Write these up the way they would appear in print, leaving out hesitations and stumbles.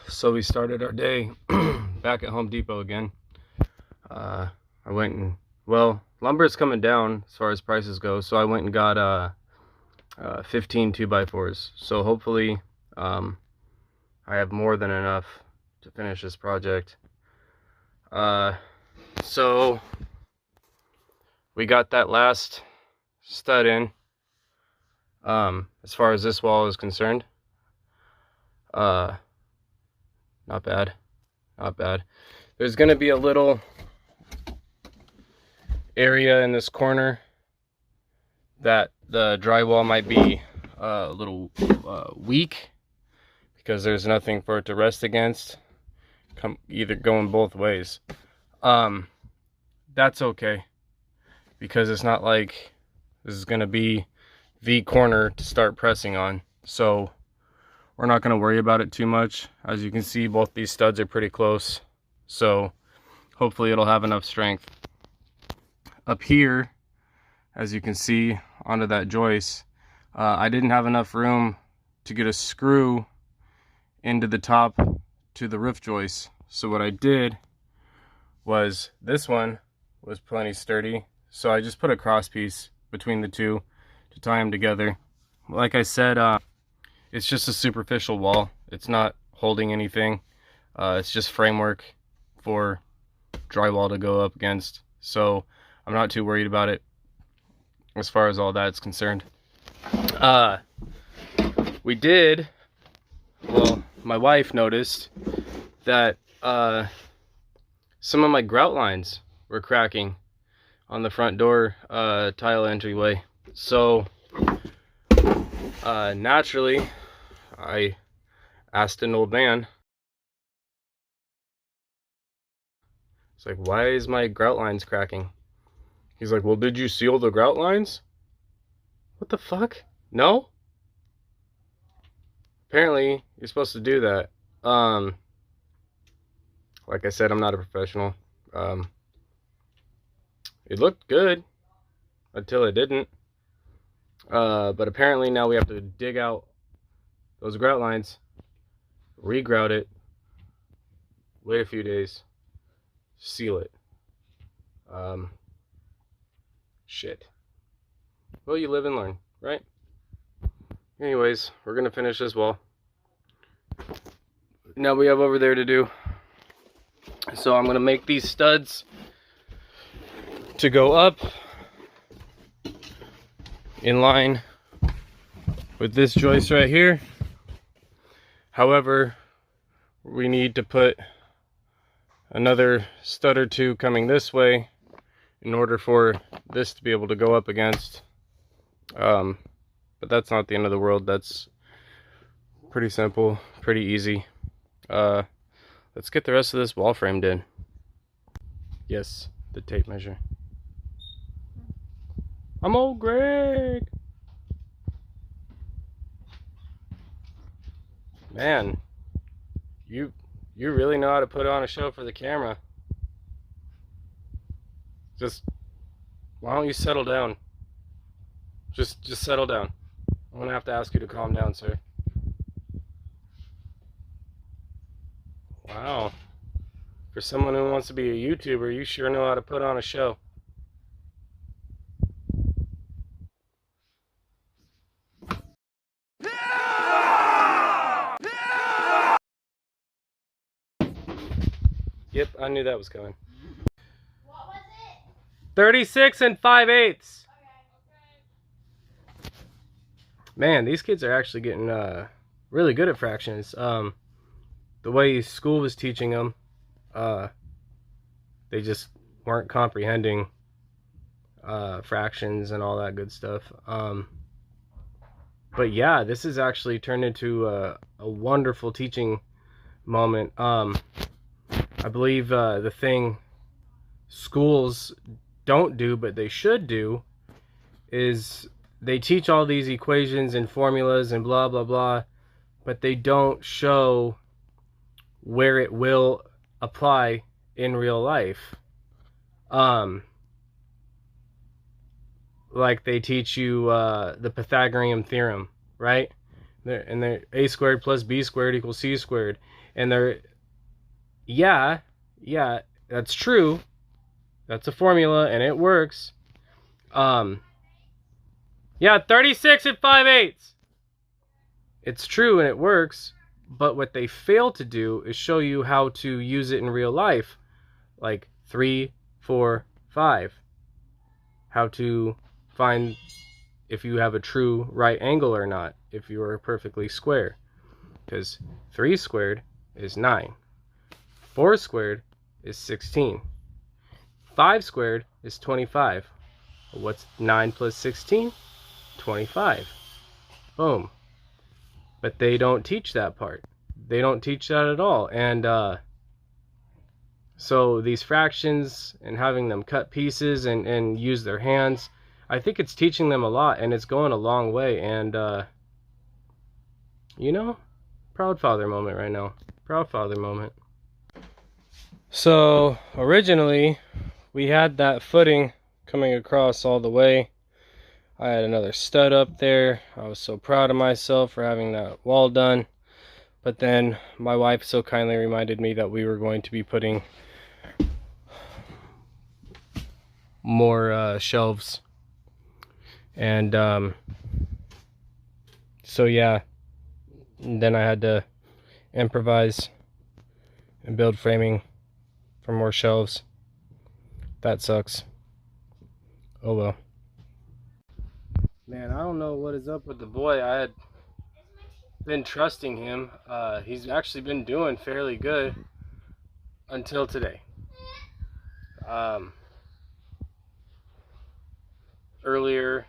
So we started our day back at Home Depot again. I went and, well, lumber's coming down as far as prices go, so I went and got 15 2x4s. So hopefully I have more than enough to finish this project. So we got that last stud in. As far as this wall is concerned, not bad, not bad. There's gonna be a little area in this corner that the drywall might be a little weak because there's nothing for it to rest against. Either going both ways. That's okay, because it's not like this is gonna be the corner to start pressing on, so we're not going to worry about it too much. As you can see, both these studs are pretty close, so hopefully it'll have enough strength. Up here, as you can see, onto that joist, I didn't have enough room to get a screw into the top to the roof joist, so what I did was, this one was plenty sturdy, so I just put a cross piece between the two to tie them together. Like I said, it's just a superficial wall. It's not holding anything. It's just framework for drywall to go up against. So I'm not too worried about it as far as all that's concerned. We did, well, my wife noticed that some of my grout lines were cracking on the front door tile entryway. So naturally, I asked an old man, it's like, why is my grout lines cracking? He's like, well, did you seal the grout lines? What the fuck? No? Apparently, you're supposed to do that. Like I said, I'm not a professional. It looked good until it didn't. But apparently now we have to dig out those grout lines, re-grout it, wait a few days, seal it. Shit. Well, you live and learn, right? Anyways, we're gonna finish this wall. Now we have over there to do. So I'm gonna make these studs to go up in line with this joist right here. However, we need to put another stud or two coming this way in order for this to be able to go up against. But that's not the end of the world. That's pretty simple, pretty easy. Let's get the rest of this wall framed in. Yes, the tape measure. I'm old Greg. Man, you really know how to put on a show for the camera. Just, why don't you settle down? Just settle down. I'm gonna have to ask you to calm down, sir. Wow. For someone who wants to be a YouTuber, you sure know how to put on a show. Yep, I knew that was coming. What was it? 36 5/8. Okay. Man, these kids are actually getting really good at fractions. The way school was teaching them, they just weren't comprehending fractions and all that good stuff. But yeah, this has actually turned into a wonderful teaching moment. I believe the thing schools don't do, but they should do, is they teach all these equations and formulas and blah, blah, blah, but they don't show where it will apply in real life. Like they teach you the Pythagorean theorem, right? They're a squared plus b squared equals c squared. And they're, yeah, that's true. That's a formula and it works. Yeah, 36 and 5/8. It's true and it works, but what they fail to do is show you how to use it in real life. Like 3, 4, 5. How to find if you have a true right angle or not, if you are perfectly square. Because 3 squared is 9. 4 squared is 16. 5 squared is 25. What's 9 plus 16? 25. Boom. But they don't teach that part. They don't teach that at all. And so these fractions and having them cut pieces and use their hands, I think it's teaching them a lot, and it's going a long way. And you know, proud father moment right now. Proud father moment. So originally we had that footing coming across all the way. I had another stud up there. I was so proud of myself for having that wall done. But then my wife so kindly reminded me that we were going to be putting more shelves. And so yeah, and then I had to improvise and build framing for more shelves. That sucks. Oh well. Man, I don't know what is up with the boy. I had been trusting him. He's actually been doing fairly good until today. Earlier,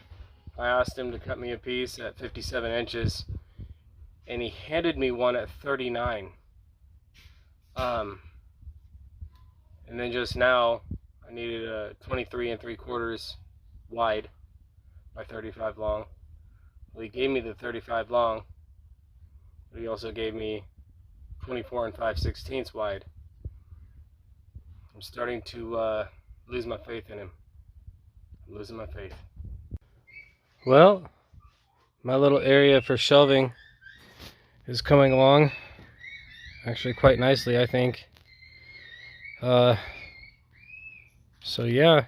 I asked him to cut me a piece at 57 inches, and he handed me one at 39. And then just now, I needed a 23 3/4 wide by 35 long. Well, he gave me the 35 long, but he also gave me 24 5/16 wide. I'm starting to lose my faith in him. I'm losing my faith. Well, my little area for shelving is coming along actually quite nicely, I think. So yeah,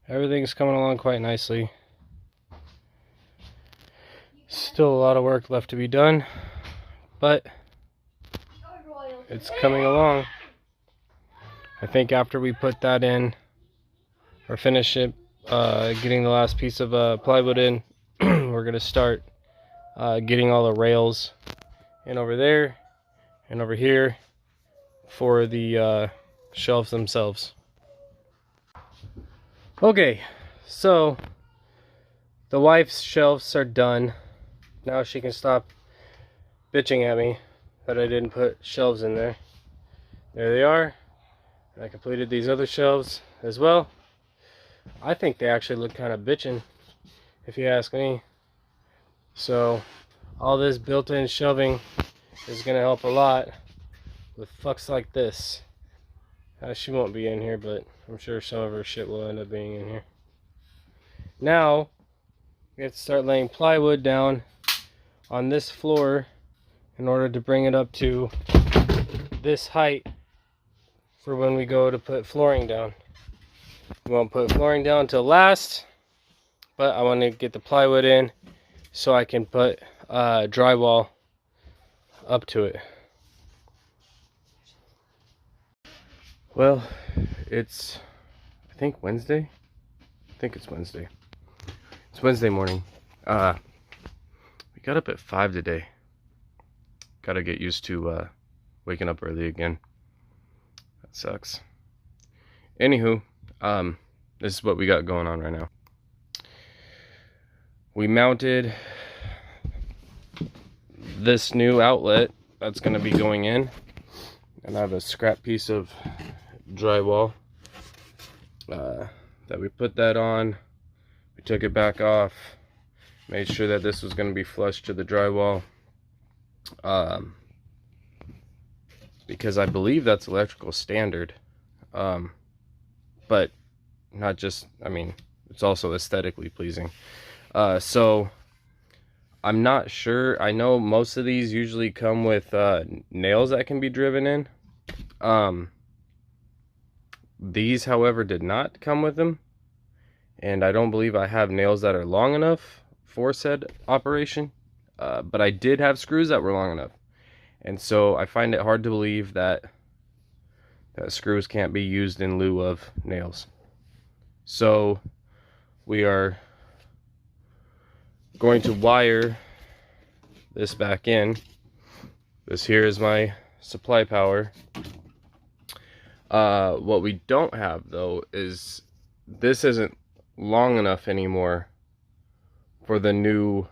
everything's coming along quite nicely. Still a lot of work left to be done, but it's coming along. I think after we put that in or finish it, getting the last piece of plywood in, we're gonna start getting all the rails in over there and over here for the shelves themselves. Okay, so the wife's shelves are done. Now she can stop bitching at me that I didn't put shelves in there. There they are. And I completed these other shelves as well. I think they actually look kind of bitchin', if you ask me. So all this built-in shelving is gonna help a lot with fucks like this. She won't be in here, but I'm sure some of her shit will end up being in here. Now we have to start laying plywood down on this floor in order to bring it up to this height for when we go to put flooring down. We won't put flooring down till last, but I want to get the plywood in so I can put drywall up to it. Well, it's, I think Wednesday. I think it's Wednesday. It's Wednesday morning. We got up at 5 today. Gotta get used to waking up early again. That sucks. Anywho, this is what we got going on right now. We mounted this new outlet that's gonna be going in, and I have a scrap piece of drywall that we put that on. We took it back off, made sure that this was going to be flush to the drywall, because I believe that's electrical standard, but not just, I mean, it's also aesthetically pleasing. So I'm not sure. I know most of these usually come with nails that can be driven in. These, however, did not come with them. And I don't believe I have nails that are long enough for said operation. But I did have screws that were long enough. And so I find it hard to believe that screws can't be used in lieu of nails. So we are going to wire this back in. This here is my supply power. What we don't have though is this isn't long enough anymore for the new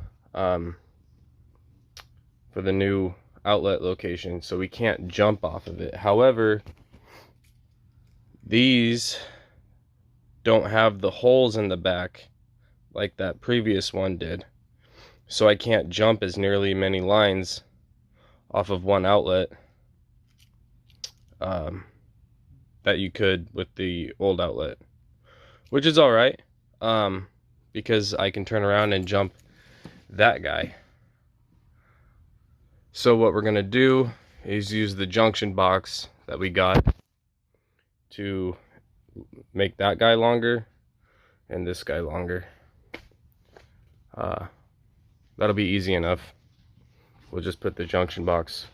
outlet location, so we can't jump off of it. However, these don't have the holes in the back like that previous one did, so I can't jump as nearly many lines off of one outlet that you could with the old outlet, which is all right, because I can turn around and jump that guy. So what we're gonna do is use the junction box that we got to make that guy longer and this guy longer. That'll be easy enough. We'll just put the junction box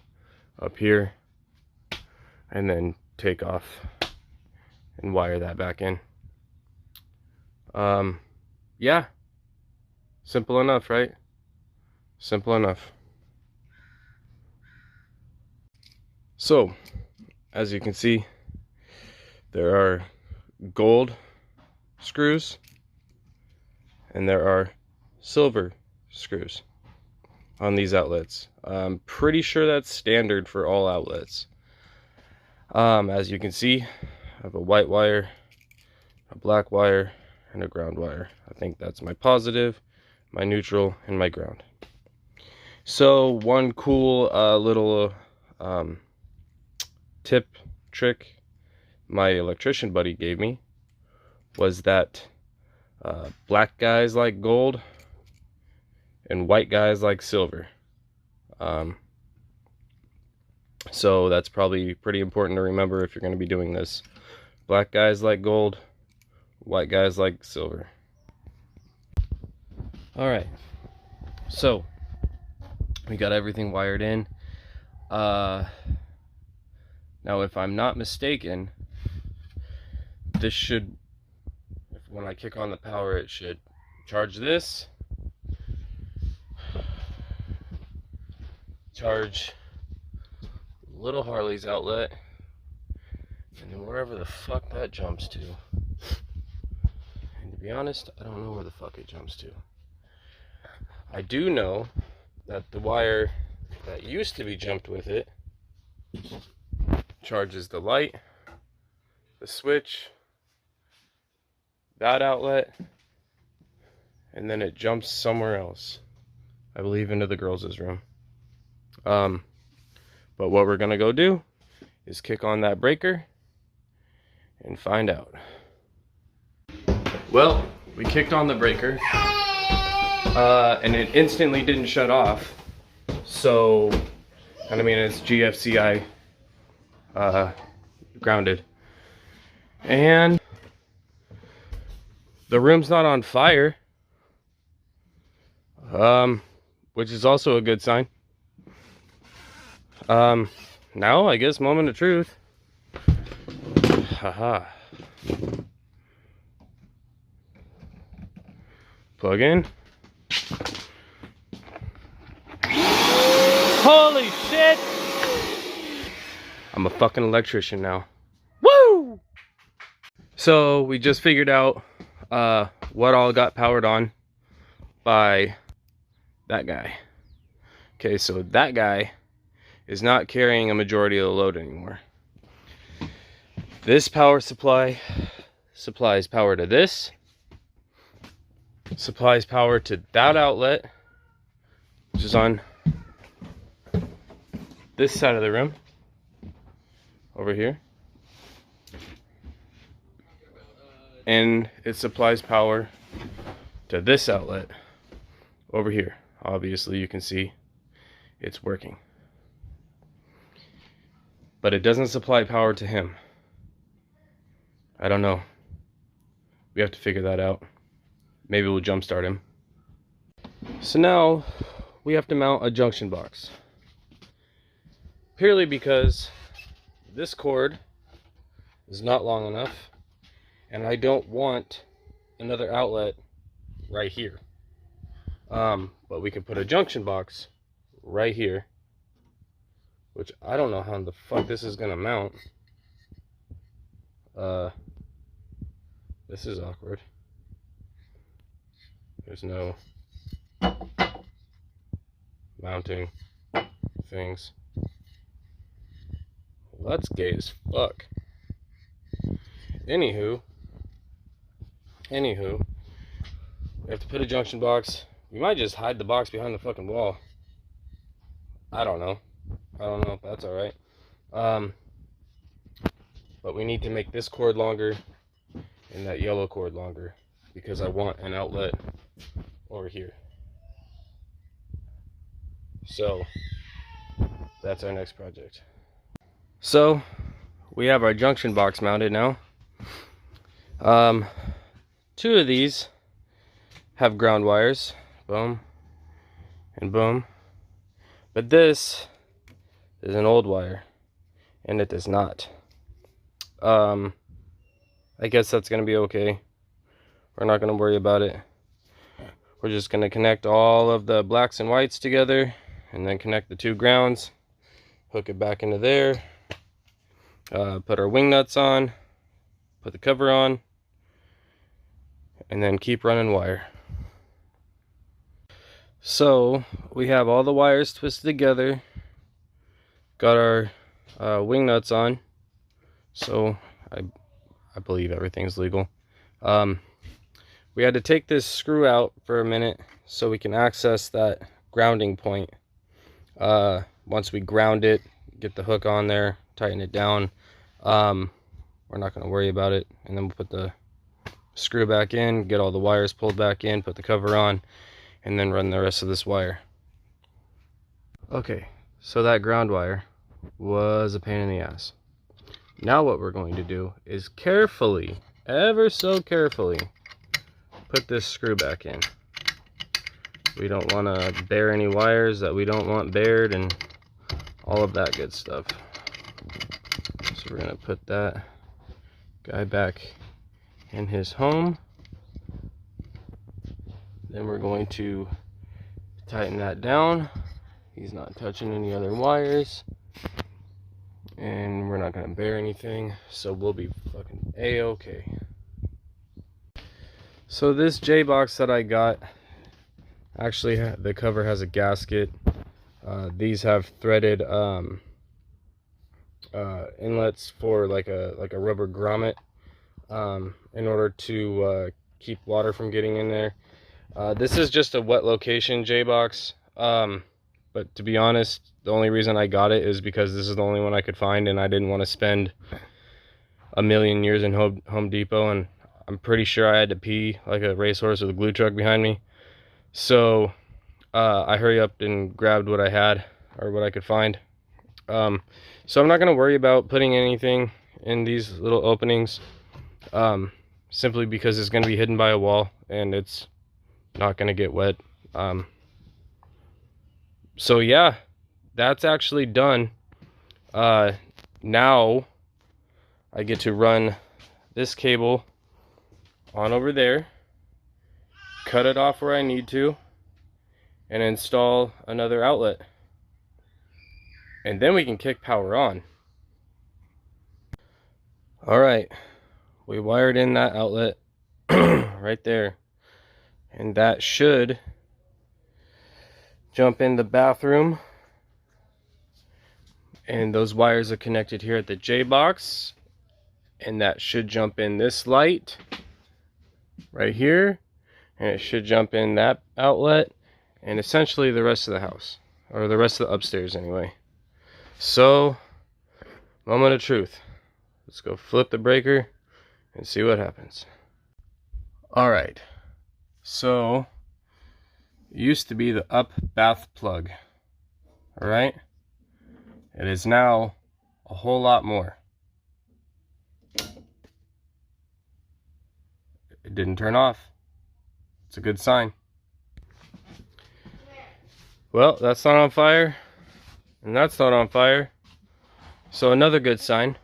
up here and then take off and wire that back in. Yeah, simple enough, right? Simple enough. So, as you can see, there are gold screws and there are silver screws on these outlets. I'm pretty sure that's standard for all outlets. As you can see, I have a white wire, a black wire, and a ground wire. I think that's my positive, my neutral, and my ground. So one cool little tip trick my electrician buddy gave me was that black guys like gold and white guys like silver. So that's probably pretty important to remember if you're going to be doing this. Black guys like gold, white guys like silver. Alright, so we got everything wired in. Now if I'm not mistaken, this should, when I kick on the power, it should charge this, charge little Harley's outlet, and then wherever the fuck that jumps to. And to be honest, I don't know where the fuck it jumps to. I do know that the wire that used to be jumped with it charges the light, the switch, that outlet, and then it jumps somewhere else. I believe into the girls' room. But what we're gonna go do is kick on that breaker and find out. Well, we kicked on the breaker and it instantly didn't shut off. So, I mean, it's GFCI grounded. And the room's not on fire, which is also a good sign. Now I guess moment of truth. Haha. Plug in. Holy shit! I'm a fucking electrician now. Woo! So we just figured out what all got powered on by that guy. Okay, so that guy is not carrying a majority of the load anymore. This power supply supplies power to this, supplies power to that outlet, which is on this side of the room, over here. And it supplies power to this outlet over here obviously you can see it's working. But it doesn't supply power to him. I don't know. We have to figure that out. Maybe we'll jumpstart him. So now we have to mount a junction box. Purely because this cord is not long enough and I don't want another outlet right here. But we can put a junction box right here, which I don't know how the fuck this is gonna mount. This is awkward. There's no mounting things. Well, that's gay as fuck. Anywho, we have to put a junction box. We might just hide the box behind the fucking wall. I don't know if that's alright. But we need to make this cord longer and that yellow cord longer because I want an outlet over here. So that's our next project. So we have our junction box mounted now. Two of these have ground wires, boom and boom, but this is an old wire and it does not. I guess that's gonna be okay. We're not gonna worry about it. We're just gonna connect all of the blacks and whites together and then connect the two grounds, hook it back into there, put our wing nuts on, put the cover on, and then keep running wire. So we have all the wires twisted together, got our wing nuts on, so I believe everything's legal. We had to take this screw out for a minute so we can access that grounding point. Once we ground it, get the hook on there, tighten it down, we're not going to worry about it, and then we'll put the screw back in, get all the wires pulled back in, put the cover on, and then run the rest of this wire. Okay, so that ground wire was a pain in the ass. Now what we're going to do is carefully, ever so carefully, put this screw back in. We don't want to bare any wires that we don't want bared and all of that good stuff. So we're going to put that guy back in his home. Then we're going to tighten that down. He's not touching any other wires. And we're not going to bare anything. So we'll be fucking A-okay. So this J-box that I got, actually the cover has a gasket. These have threaded inlets for like a rubber grommet in order to keep water from getting in there. This is just a wet location J-box, but to be honest, the only reason I got it is because this is the only one I could find, and I didn't want to spend a million years in Home Depot, and I'm pretty sure I had to pee like a racehorse with a glue truck behind me. So I hurry up and grabbed what I had, or what I could find. So I'm not going to worry about putting anything in these little openings, simply because it's going to be hidden by a wall and it's not going to get wet. So yeah, that's actually done. Now I get to run this cable on over there, cut it off where I need to, and install another outlet. And then we can kick power on. Alright, we wired in that outlet right there. And that should jump in the bathroom. And those wires are connected here at the J-box. And that should jump in this light right here. And it should jump in that outlet. And essentially the rest of the house. Or the rest of the upstairs anyway. So, moment of truth. Let's go flip the breaker and see what happens. Alright. So, used to be the up bath plug. All right. It is now a whole lot more. It didn't turn off. It's a good sign. Well, that's not on fire, and that's not on fire. So another good sign.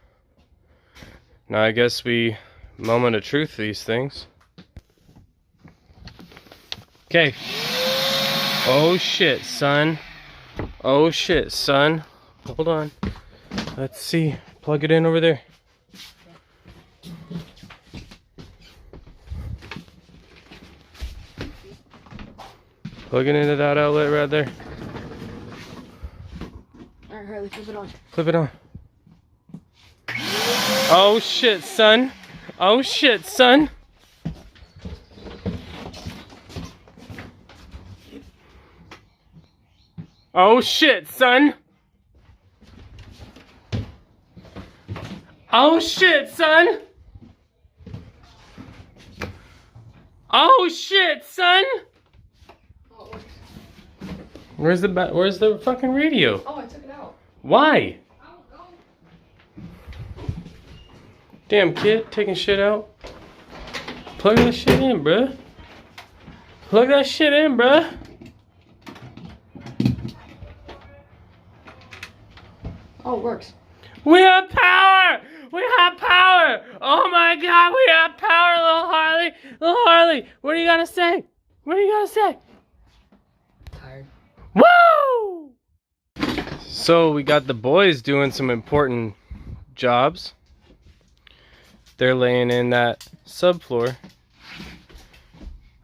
Now I guess we moment of truth these things. Okay. Oh shit, son. Oh shit, son. Hold on. Let's see. Plug it in over there. Plug it into that outlet right there. Alright, Harley, flip it on. Flip it on. Oh shit, son. Oh shit, son. Oh shit, son. Oh shit, son. Oh shit, son. Where's the fucking radio? Oh, I took it out. Why? I don't know. Damn kid, taking shit out. Plug that shit in, bruh. Plug that shit in, bruh. Oh, it works. We have power! We have power! Oh my god, we have power, little Harley! Little Harley, what do you gotta say? What do you gotta say? Tired. Woo! So we got the boys doing some important jobs. They're laying in that subfloor.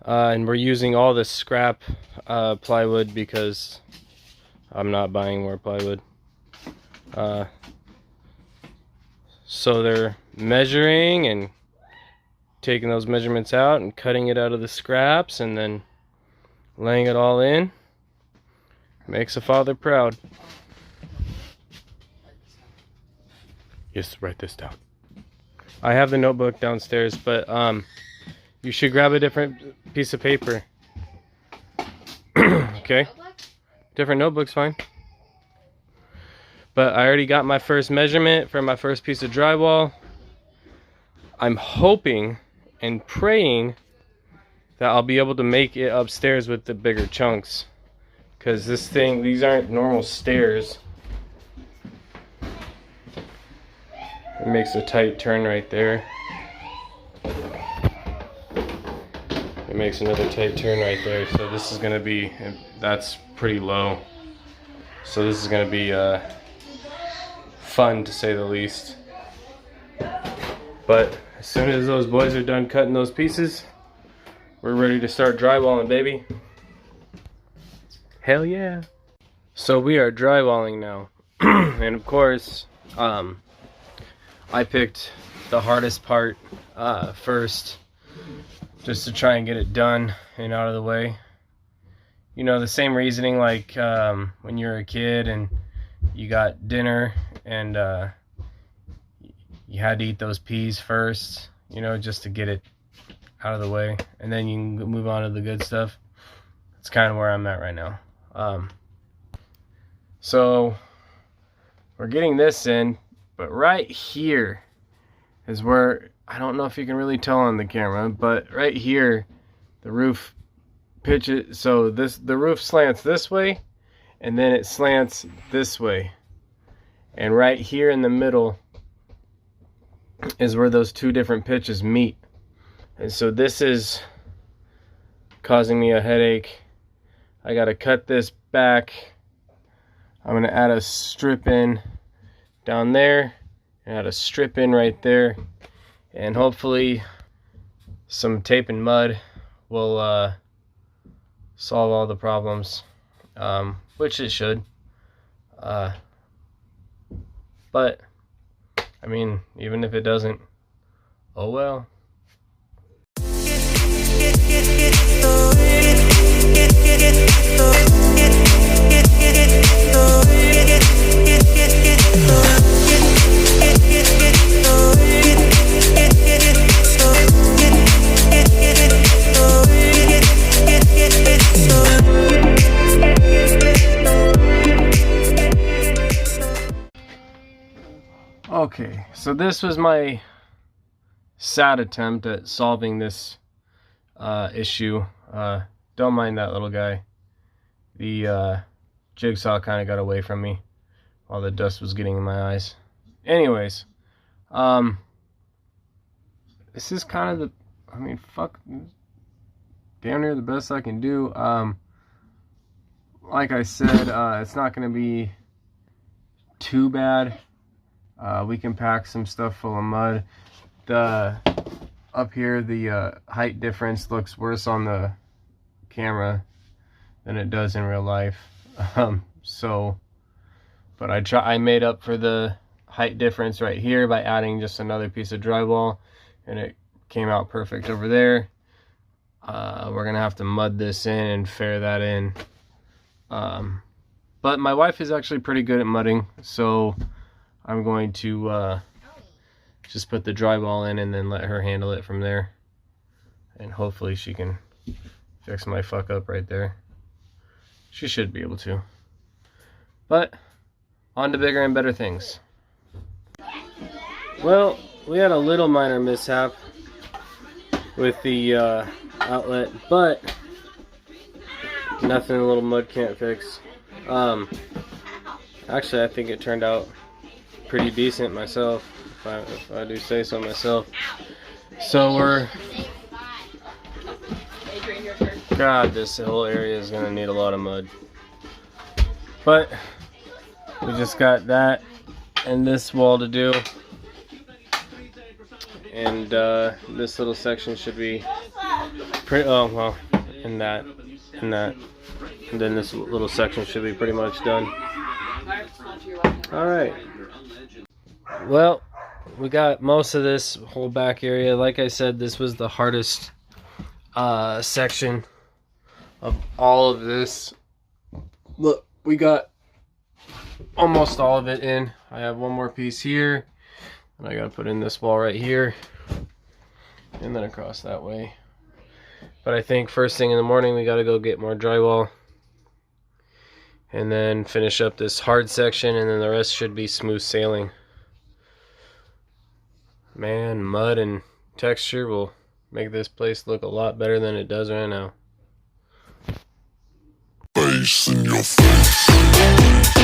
And we're using all the scrap plywood because I'm not buying more plywood. So they're measuring and taking those measurements out and cutting it out of the scraps and then laying it all in. Makes a father proud. Yes, write this down. I have the notebook downstairs, but you should grab a different piece of paper. Okay? Different notebook's fine. But I already got my first measurement for my first piece of drywall. I'm hoping and praying that I'll be able to make it upstairs with the bigger chunks. Because this thing, these aren't normal stairs. It makes a tight turn right there. It makes another tight turn right there. So this is gonna be, that's pretty low. So this is gonna be fun to say the least. But as soon as those boys are done cutting those pieces, we're ready to start drywalling, baby. Hell yeah. So we are drywalling now. And of course, I picked the hardest part first, just to try and get it done and out of the way. You know, the same reasoning like when you're a kid and you got dinner and you had to eat those peas first, you know, just to get it out of the way, and then you can move on to the good stuff. That's kind of where I'm at right now. So we're getting this in, but right here is where, I don't know if you can really tell on the camera, but right here the roof pitches, so the roof slants this way and then it slants this way, and right here in the middle is where those two different pitches meet. And so this is causing me a headache. I gotta cut this back. I'm gonna add a strip in down there and add a strip in right there, and hopefully some tape and mud will solve all the problems, which it should. But I mean, even if it doesn't, oh well. Okay, so this was my sad attempt at solving this issue. Don't mind that little guy. The jigsaw kind of got away from me while the dust was getting in my eyes. Anyways, this is kind of the, I mean, fuck, damn near the best I can do. Like I said, it's not going to be too bad. We can pack some stuff full of mud. Up here, the height difference looks worse on the camera than it does in real life. But I made up for the height difference right here by adding just another piece of drywall, and it came out perfect over there. We're gonna have to mud this in and fair that in. But my wife is actually pretty good at mudding, so I'm going to just put the drywall in and then let her handle it from there. And hopefully she can fix my fuck up right there. She should be able to. But on to bigger and better things. Well, we had a little minor mishap with the outlet, but nothing a little mud can't fix. Actually, I think it turned out pretty decent myself, if I do say so myself. So God, this whole area is gonna need a lot of mud. But we just got that and this wall to do, and this little section should be pretty. Oh well, and that, and then this little section should be pretty much done. All right. Well, we got most of this whole back area. Like I said, this was the hardest section of all of this. Look, we got almost all of it in. I have one more piece here, and I gotta put in this wall right here, and then across that way. But I think first thing in the morning we gotta go get more drywall, and then finish up this hard section, and then the rest should be smooth sailing. Man, mud and texture will make this place look a lot better than it does right now. Face in your face.